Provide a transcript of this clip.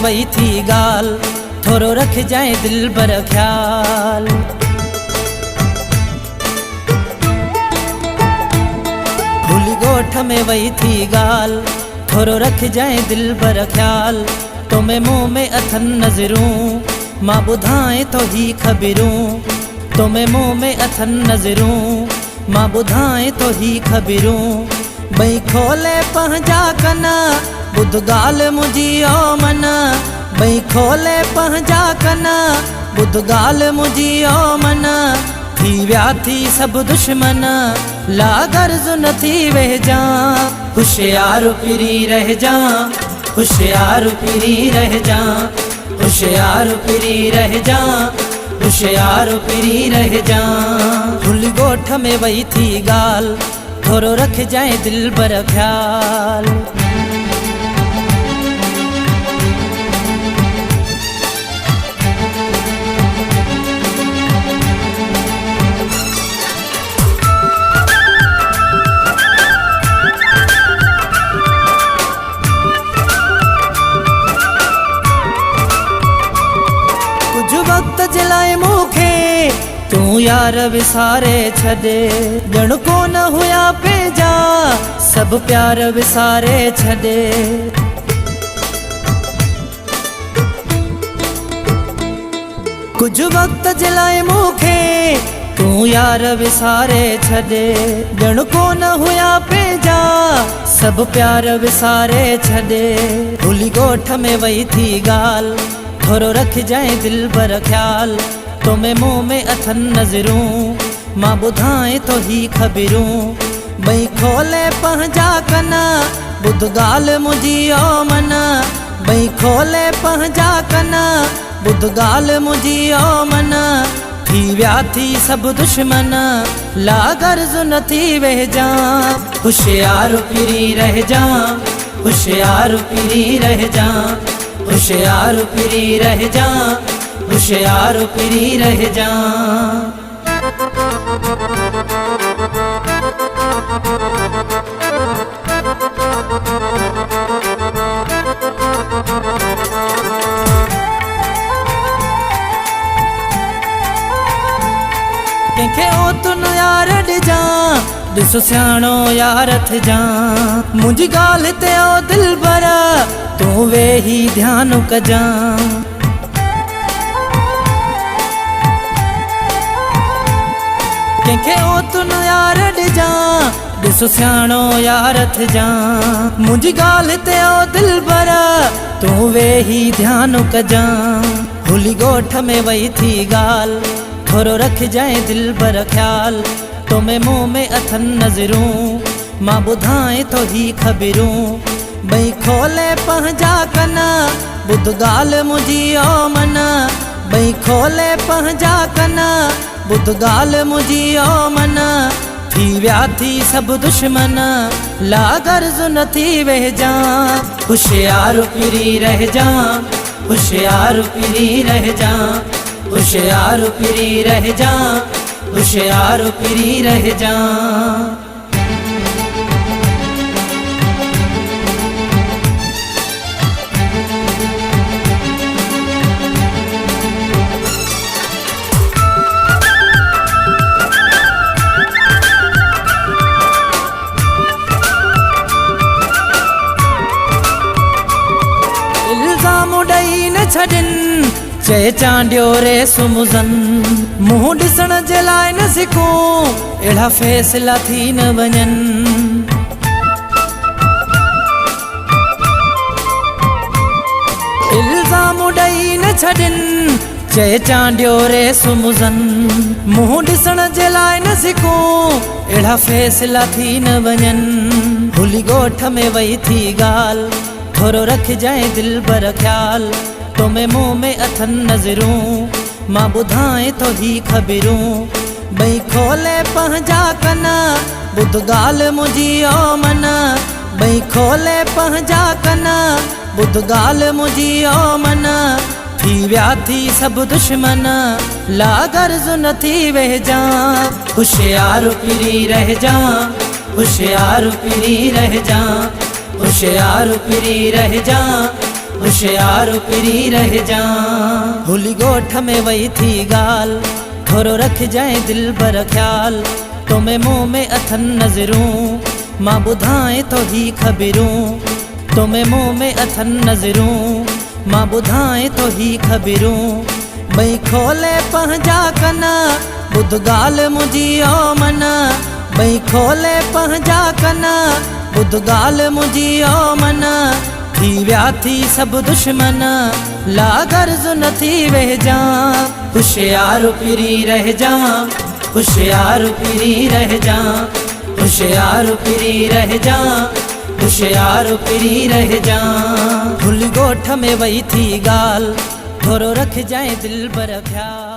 वही थी गाल, थोरो रख जाए दिल बर ख्याल। भूली गोठ में वही थी गाल, थोरो रख जाए दिल बर ख्याल। तो मैं मुँह में अथन नजरूं, मां ॿुधाए तो ही ख़बरूं। तो मैं मुँह में अथन नजरूं, मां ॿुधाए तो ही ख़बरूं। भई खोले पंहिंजा कना, ॿुध ॻाल्हि मुंहिंजी ओ मन। भई खोले पंहिंजा कना, ॿुध ॻाल्हि मुंहिंजी ओ मन। थी विया थी सभु दुश्मन, लागर्ज़ न थी वेजा। होशियार पिरी रह जा, होशियार पिरी रह जा, होशियार पिरी रह जा, होशियार पिरी रह जा। भूली गोठ में वही थी गाल, थोरो रख जाए दिल बर ख्याल। कुछ वक्त जलाए मूंखे तू यार विसारे छॾे। ॼण कोन हुया पंहिंजा, सब प्यार विसारे छॾे। कुछ वक्त जलाए मूंखे तू यार विसारे छॾे। ॼण कोन हुया पंहिंजा, सब प्यार विसारे छॾे। भूली गोठ में वही थी गाल, थोरो रख जाए दिल बर ख्याल। तो मैं मुँह में अथन नजरूं, मां ॿुधाए तो ही ख़बरूं। भई खोले पंहिंजा कना, ॿुध ॻाल्हि मुंहिंजी ओ मन। भई खोले पंहिंजा कना, ॿुध ॻाल्हि मुंहिंजी ओ मन। थी विया थी सभु दुश्मन, लागर्ज़ न थी वेजा। होशियार पिरी रह जा, होशियार पिरी रह जा, होशियार पिरी रह जा, होशियार पिरी रह जा। कंहिंखे ओतुन यार ॾिजां, ॾिसो सियाणो यार थिजां। मुंहिंजी ॻाल्हि ते ओ दिल बर, तूं वेही ध्यानु कजां। कंहिंखे ओतुन यार ॾिजां, ॾिसो सियाणो यार थिजां। मुंहिंजी ॻाल्हि ते ओ दिल बर, तूं वेही ध्यानु कजां। भूली गोठ में वही थी गाल, थोरो रख जाए दिल बर ख्याल। तो मैं मुँह में अथन नजरूं, मां ॿुधाए तो ही ख़बरूं। भई खोले पंहिंजा कना, ॿुध ॻाल्हि मुंहिंजी ओ मन। भई खोले पंहिंजा कना, ॿुध ॻाल्हि मुंहिंजी ओ मन। थी विया थी सभु दुश्मन, लागर्ज़ न थी वेजा। होशियार पिरी रह जा, होशियार पिरी रह जा, होशियार पिरी रह जा, होशियार पिरी रह जा। इल्ज़ाम ॾेई न छॾनि, चए चांडियो रे सुमुज़न। मुंहुं ॾिसण जे लाइ न सिकूं, अहिड़ा फ़ैसिला थी न वञनि। इल्ज़ाम ॾेई न छॾनि, चए चांडियो रे सुमुज़न। मुंहुं ॾिसण जे लाइ न सिकूं, अहिड़ा फ़ैसिला थी न वञनि। भूली गोठ में वही थी गाल, थोरो रख जाए दिल बर ख्याल। तो मैं मुँह में अथन नजरूं, मां ॿुधाए तो ही ख़बरूं। भई खोले पंहिंजा कना, ॿुध ॻाल्हि मुंहिंजी ओ मन। भई खोले पंहिंजा कना, ॿुध ॻाल्हि मुंहिंजी ओ मन। थी विया थी सभु दुश्मन, लागर्ज़ न थी वेजा। होशियार पिरी रह जा, होशियार पिरी रह जा, होशियार पिरी रह जा, होशियार पिरी रह जा। भुली गोठ में वही थी गाल, थोरो रख जाए दिल बर ख्याल। तो मैं मुंह में अथन नजरूं, मां ॿुधाए तो ही ख़बरूं। तो मैं मुंह में अथन नजरूं, मां ॿुधाए तो ही ख़बरूं। भई खोले पंहिंजा कना, ॿुध ॻाल्हि मुंहिंजी ओ मना। भई खोले पंहिंजा कना, ॿुध ॻाल्हि मुंहिंजी ओ मना। थी विया थी सभु दुश्मन, लागर्ज़ न थी वहिजा। होशियार पिरी रह जा, होशियार पिरी रह जा। होशियार पिरी रह जा, होशियार पिरी रह जा। भुली गोठ में वही थी गाल, थोरो रख जाए दिल बर ख्याल।